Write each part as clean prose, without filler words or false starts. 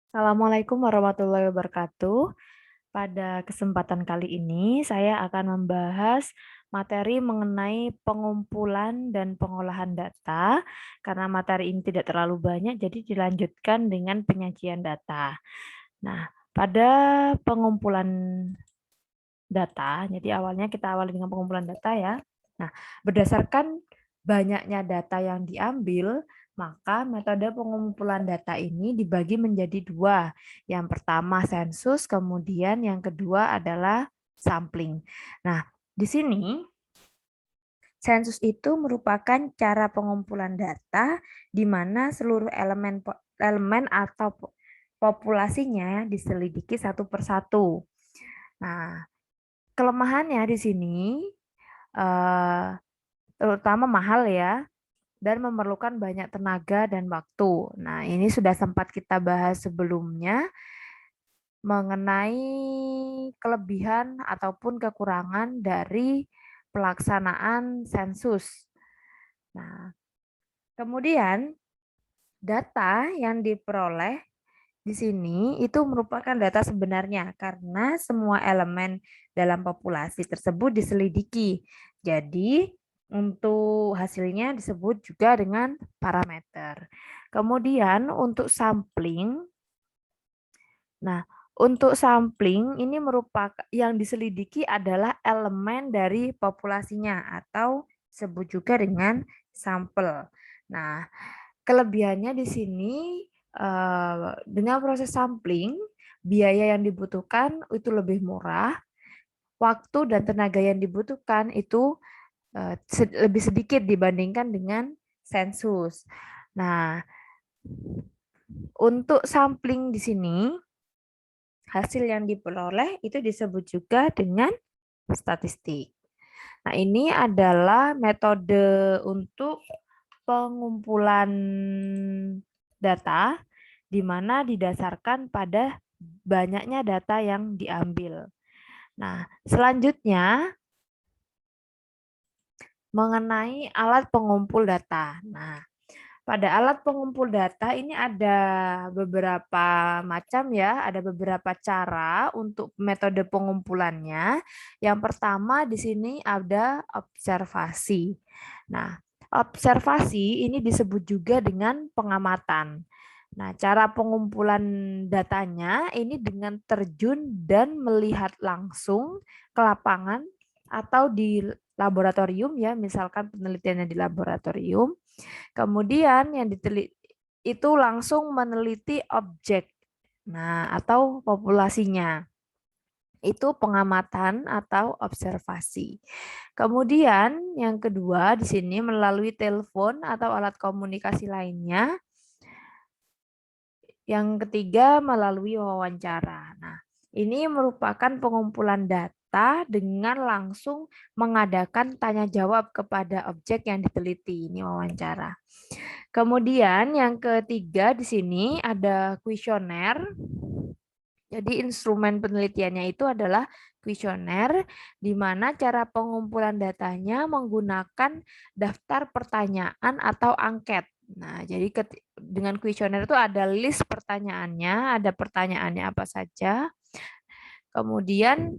Assalamualaikum warahmatullahi wabarakatuh. Pada kesempatan kali ini, saya akan membahas materi mengenai pengumpulan dan pengolahan data. Karena materi ini tidak terlalu banyak, jadi dilanjutkan dengan penyajian data. Nah, pada pengumpulan data, jadi awalnya kita awali dengan pengumpulan data ya. Nah, berdasarkan banyaknya data yang diambil, maka metode pengumpulan data ini dibagi menjadi dua. Yang pertama sensus, kemudian yang kedua adalah sampling. Nah, di sini sensus itu merupakan cara pengumpulan data di mana seluruh elemen atau populasinya diselidiki satu persatu. Nah, kelemahannya di sini eh, terutama mahal ya, dan memerlukan banyak tenaga dan waktu. Nah, ini sudah sempat kita bahas sebelumnya mengenai kelebihan ataupun kekurangan dari pelaksanaan sensus. Nah, kemudian data yang diperoleh di sini itu merupakan data sebenarnya karena semua elemen dalam populasi tersebut diselidiki. Jadi, untuk hasilnya disebut juga dengan parameter. Kemudian untuk sampling, nah untuk sampling ini merupakan yang diselidiki adalah elemen dari populasinya atau disebut juga dengan sampel. Nah, kelebihannya di sini dengan proses sampling, biaya yang dibutuhkan itu lebih murah, waktu dan tenaga yang dibutuhkan itu lebih sedikit dibandingkan dengan sensus. Nah, untuk sampling di sini, hasil yang diperoleh itu disebut juga dengan statistik. Nah, ini adalah metode untuk pengumpulan data di mana didasarkan pada banyaknya data yang diambil. Nah, selanjutnya mengenai alat pengumpul data. Nah, pada alat pengumpul data ini ada beberapa macam ya, ada beberapa cara untuk metode pengumpulannya. Yang pertama di sini ada observasi. Nah, observasi ini disebut juga dengan pengamatan. Nah, cara pengumpulan datanya ini dengan terjun dan melihat langsung ke lapangan atau di laboratorium ya, misalkan penelitiannya di laboratorium. Kemudian yang diteliti itu langsung meneliti objek. Nah, atau populasinya. Itu pengamatan atau observasi. Kemudian yang kedua di sini melalui telepon atau alat komunikasi lainnya. Yang ketiga melalui wawancara. Nah, ini merupakan pengumpulan data dengan langsung mengadakan tanya jawab kepada objek yang diteliti. Ini wawancara. Kemudian yang ketiga di sini ada kuesioner. Jadi instrumen penelitiannya itu adalah kuesioner di mana cara pengumpulan datanya menggunakan daftar pertanyaan atau angket. Nah, jadi dengan kuesioner itu ada list pertanyaannya, ada pertanyaannya apa saja. Kemudian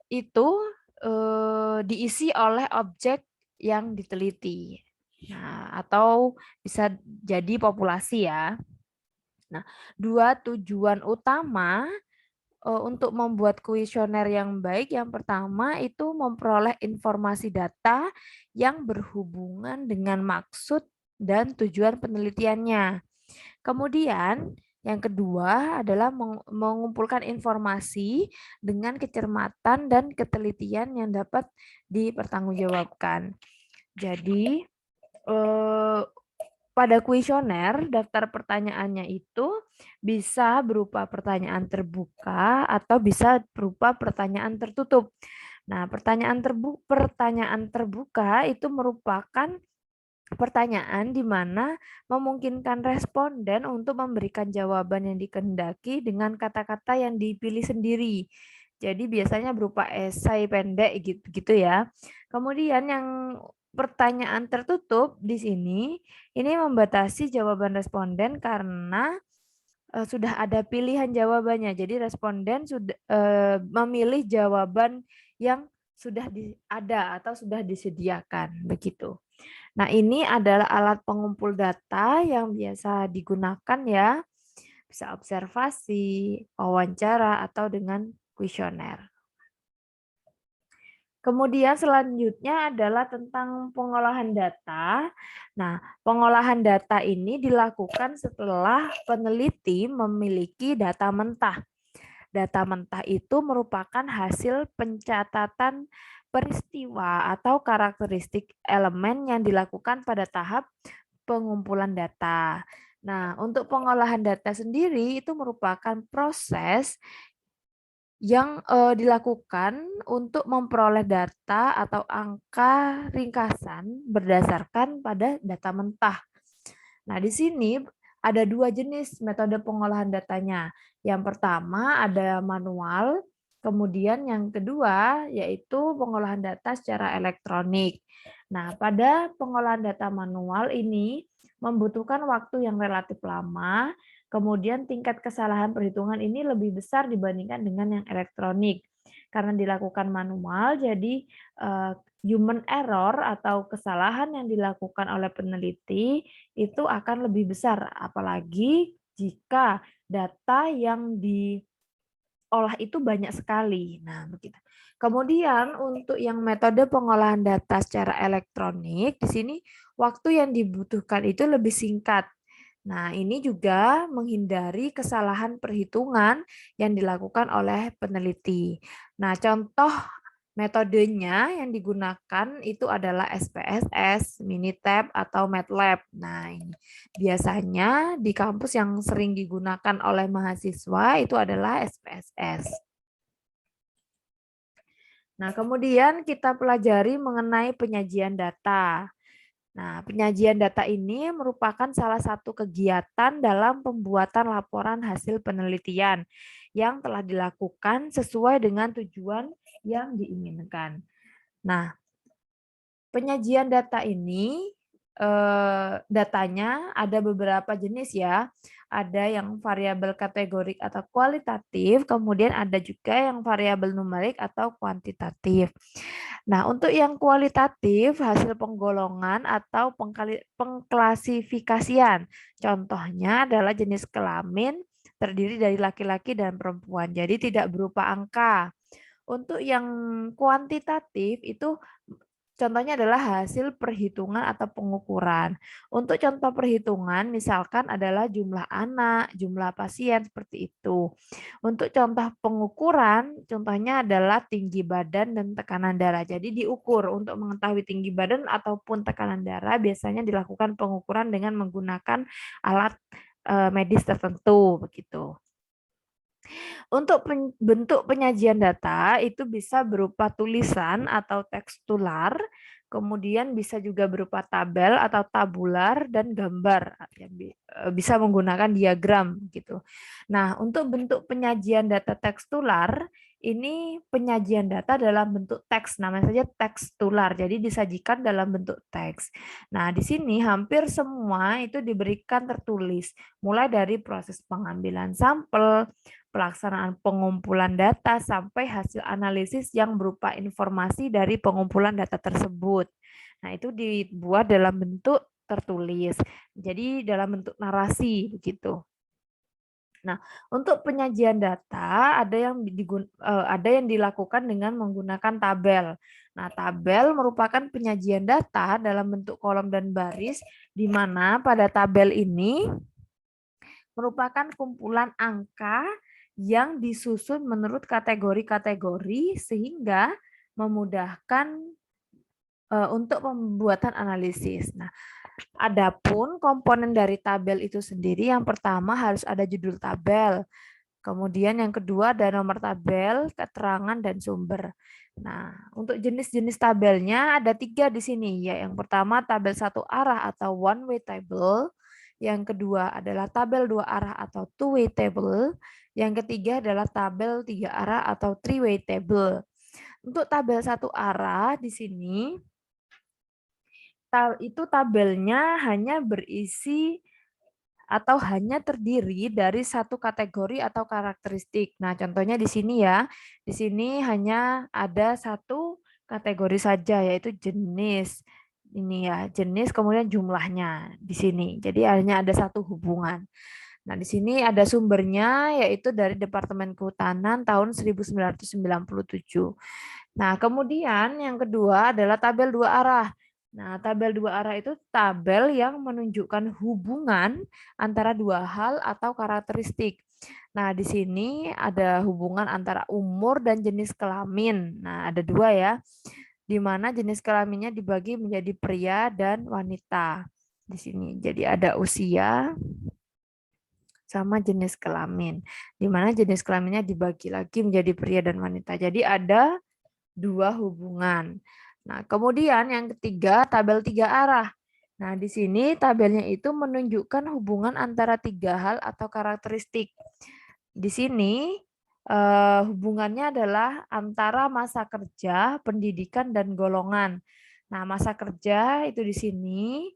itu diisi oleh objek yang diteliti. Nah, atau bisa jadi populasi ya. Nah, dua tujuan utama untuk membuat kuesioner yang baik, yang pertama itu memperoleh informasi data yang berhubungan dengan maksud dan tujuan penelitiannya. Kemudian, yang kedua adalah mengumpulkan informasi dengan kecermatan dan ketelitian yang dapat dipertanggungjawabkan. Jadi, eh, pada kuesioner, daftar pertanyaannya itu bisa berupa pertanyaan terbuka atau bisa berupa pertanyaan tertutup. Nah, pertanyaan terbuka itu merupakan pertanyaan di mana memungkinkan responden untuk memberikan jawaban yang dikehendaki dengan kata-kata yang dipilih sendiri. Jadi biasanya berupa esai pendek gitu, gitu ya. Kemudian yang pertanyaan tertutup di sini ini membatasi jawaban responden karena sudah ada pilihan jawabannya. Jadi responden sudah memilih jawaban yang sudah ada atau sudah disediakan begitu. Nah, ini adalah alat pengumpul data yang biasa digunakan ya. Bisa observasi, wawancara, atau dengan kuesioner. Kemudian selanjutnya adalah tentang pengolahan data. Nah, pengolahan data ini dilakukan setelah peneliti memiliki data mentah. Data mentah itu merupakan hasil pencatatan peristiwa atau karakteristik elemen yang dilakukan pada tahap pengumpulan data. Nah, untuk pengolahan data sendiri itu merupakan proses yang dilakukan untuk memperoleh data atau angka ringkasan berdasarkan pada data mentah. Nah, di sini ada dua jenis metode pengolahan datanya. Yang pertama ada manual, kemudian yang kedua yaitu pengolahan data secara elektronik. Nah, pada pengolahan data manual ini membutuhkan waktu yang relatif lama, kemudian tingkat kesalahan perhitungan ini lebih besar dibandingkan dengan yang elektronik. Karena dilakukan manual, jadi human error atau kesalahan yang dilakukan oleh peneliti itu akan lebih besar, apalagi jika data yang diolah itu banyak sekali. Nah, begitu. Kemudian untuk yang metode pengolahan data secara elektronik, di sini waktu yang dibutuhkan itu lebih singkat. Nah, ini juga menghindari kesalahan perhitungan yang dilakukan oleh peneliti. Nah, contoh metodenya yang digunakan itu adalah SPSS, Minitab, atau MATLAB. Nah, ini biasanya di kampus yang sering digunakan oleh mahasiswa itu adalah SPSS. Nah, kemudian kita pelajari mengenai penyajian data. Nah, penyajian data ini merupakan salah satu kegiatan dalam pembuatan laporan hasil penelitian yang telah dilakukan sesuai dengan tujuan yang diinginkan. Nah, penyajian data ini datanya ada beberapa jenis ya. Ada yang variabel kategorik atau kualitatif, kemudian ada juga yang variabel numerik atau kuantitatif. Nah, untuk yang kualitatif, hasil penggolongan atau pengklasifikasian. Contohnya adalah jenis kelamin terdiri dari laki-laki dan perempuan. Jadi tidak berupa angka. Untuk yang kuantitatif itu contohnya adalah hasil perhitungan atau pengukuran. Untuk contoh perhitungan misalkan adalah jumlah anak, jumlah pasien seperti itu. Untuk contoh pengukuran, contohnya adalah tinggi badan dan tekanan darah. Jadi diukur untuk mengetahui tinggi badan ataupun tekanan darah biasanya dilakukan pengukuran dengan menggunakan alat medis tertentu begitu. Untuk bentuk penyajian data itu bisa berupa tulisan atau tekstular, kemudian bisa juga berupa tabel atau tabular dan gambar yang bisa menggunakan diagram gitu. Nah, untuk bentuk penyajian data tekstular ini penyajian data dalam bentuk teks, namanya saja tekstular. Jadi disajikan dalam bentuk teks. Nah, di sini hampir semua itu diberikan tertulis, mulai dari proses pengambilan sampel, pelaksanaan pengumpulan data sampai hasil analisis yang berupa informasi dari pengumpulan data tersebut. Nah, itu dibuat dalam bentuk tertulis. Jadi dalam bentuk narasi begitu. Nah, untuk penyajian data ada yang dilakukan dengan menggunakan tabel. Nah, tabel merupakan penyajian data dalam bentuk kolom dan baris di mana pada tabel ini merupakan kumpulan angka yang disusun menurut kategori-kategori sehingga memudahkan untuk pembuatan analisis. Nah, adapun komponen dari tabel itu sendiri yang pertama harus ada judul tabel. Kemudian yang kedua ada nomor tabel, keterangan dan sumber. Nah, untuk jenis-jenis tabelnya ada 3 di sini ya. Yang pertama tabel satu arah atau one way table. Yang kedua adalah tabel 2 arah atau two way table. Yang ketiga adalah tabel 3 arah atau three way table. Untuk tabel satu arah di sini itu tabelnya hanya berisi atau hanya terdiri dari satu kategori atau karakteristik. Nah, contohnya di sini ya. Di sini hanya ada satu kategori saja, yaitu jenis. Ini ya, jenis kemudian jumlahnya di sini. Jadi hanya ada satu hubungan. Nah, di sini ada sumbernya, yaitu dari Departemen Kehutanan tahun 1997. Nah, kemudian yang kedua adalah tabel dua arah. Nah, tabel dua arah itu tabel yang menunjukkan hubungan antara dua hal atau karakteristik. Nah, di sini ada hubungan antara umur dan jenis kelamin. Nah, ada dua ya, di mana jenis kelaminnya dibagi menjadi pria dan wanita. Di sini, jadi ada usia sama jenis kelamin, di mana jenis kelaminnya dibagi lagi menjadi pria dan wanita. Jadi ada dua hubungan. Nah, kemudian yang ketiga, tabel tiga arah. Nah, di sini tabelnya itu menunjukkan hubungan antara tiga hal atau karakteristik. Di sini hubungannya adalah antara masa kerja, pendidikan, dan golongan. Nah, masa kerja itu di sini,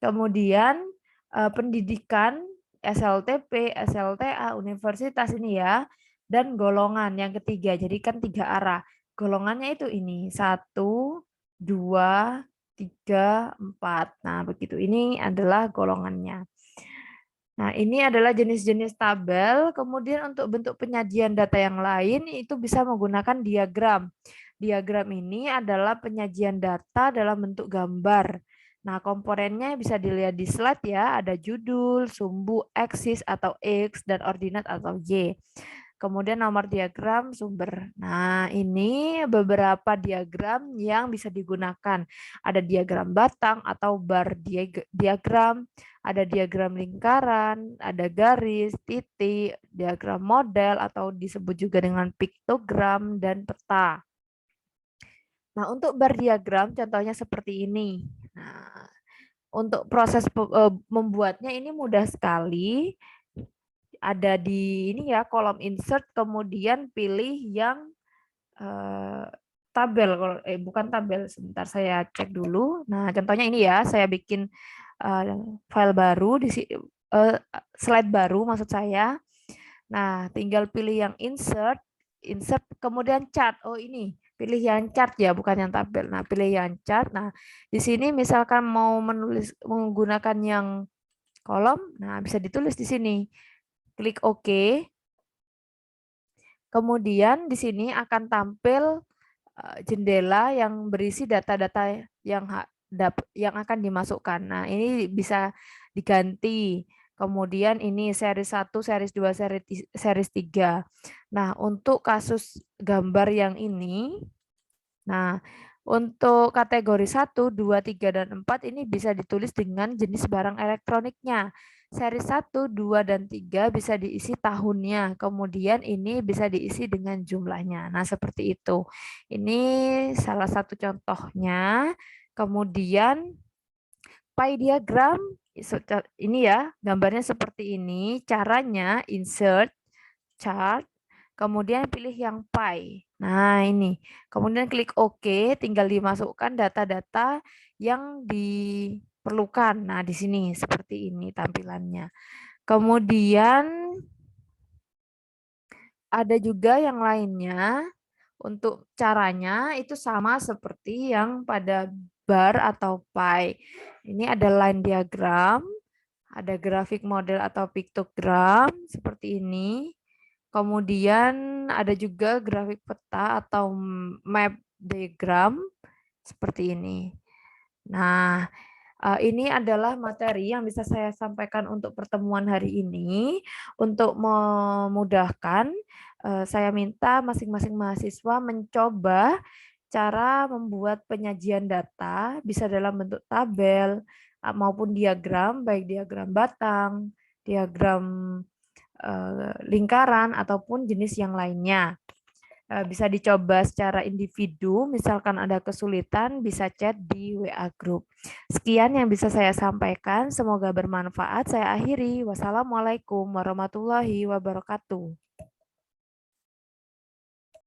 kemudian pendidikan, SLTP, SLTA, universitas ini ya, dan golongan yang ketiga. Jadi kan tiga arah. Golongannya itu ini, 1, 2, 3, 4. Nah, begitu. Ini adalah golongannya. Nah, ini adalah jenis-jenis tabel. Kemudian untuk bentuk penyajian data yang lain itu bisa menggunakan diagram. Diagram ini adalah penyajian data dalam bentuk gambar. Nah, komponennya bisa dilihat di slide ya. Ada judul, sumbu, eksis atau X, dan ordinat atau Y. Kemudian nomor diagram sumber. Nah, ini beberapa diagram yang bisa digunakan. Ada diagram batang atau bar diagram, ada diagram lingkaran, ada garis, titik, diagram model atau disebut juga dengan piktogram dan peta. Nah, untuk bar diagram contohnya seperti ini. Nah, untuk proses membuatnya ini mudah sekali. Ada di ini ya, kolom insert, kemudian pilih yang tabel, bukan tabel, sebentar saya cek dulu. Nah, contohnya ini ya, saya bikin file baru di slide baru maksud saya. Nah, tinggal pilih yang insert, insert kemudian chart. Oh, ini pilih yang chart ya, bukan yang tabel. Nah, pilih yang chart. Nah, di sini misalkan mau menulis menggunakan yang kolom, nah bisa ditulis di sini. Klik OK. Kemudian di sini akan tampil jendela yang berisi data-data yang akan dimasukkan. Nah, ini bisa diganti. Kemudian ini series 1, series 2, series 3. Nah, untuk kasus gambar yang ini, nah, untuk kategori 1, 2, 3, dan 4 ini bisa ditulis dengan jenis barang elektroniknya. Seri 1, 2, dan 3 bisa diisi tahunnya. Kemudian ini bisa diisi dengan jumlahnya. Nah, seperti itu. Ini salah satu contohnya. Kemudian pie diagram, ini ya, gambarnya seperti ini. Caranya insert, chart, kemudian pilih yang pie. Nah, ini. Kemudian klik OK, tinggal dimasukkan data-data yang diperlukan. Nah, di sini seperti ini tampilannya. Kemudian ada juga yang lainnya. Untuk caranya itu sama seperti yang pada bar atau pie. Ini ada line diagram, ada grafik model atau piktogram seperti ini. Kemudian ada juga grafik peta atau map diagram seperti ini. Nah, ini adalah materi yang bisa saya sampaikan untuk pertemuan hari ini. Untuk memudahkan, saya minta masing-masing mahasiswa mencoba cara membuat penyajian data, bisa dalam bentuk tabel maupun diagram, baik diagram batang, diagram lingkaran, ataupun jenis yang lainnya. Bisa dicoba secara individu, misalkan ada kesulitan bisa chat di WA Group. Sekian yang bisa saya sampaikan, semoga bermanfaat. Saya akhiri. Wassalamualaikum warahmatullahi wabarakatuh.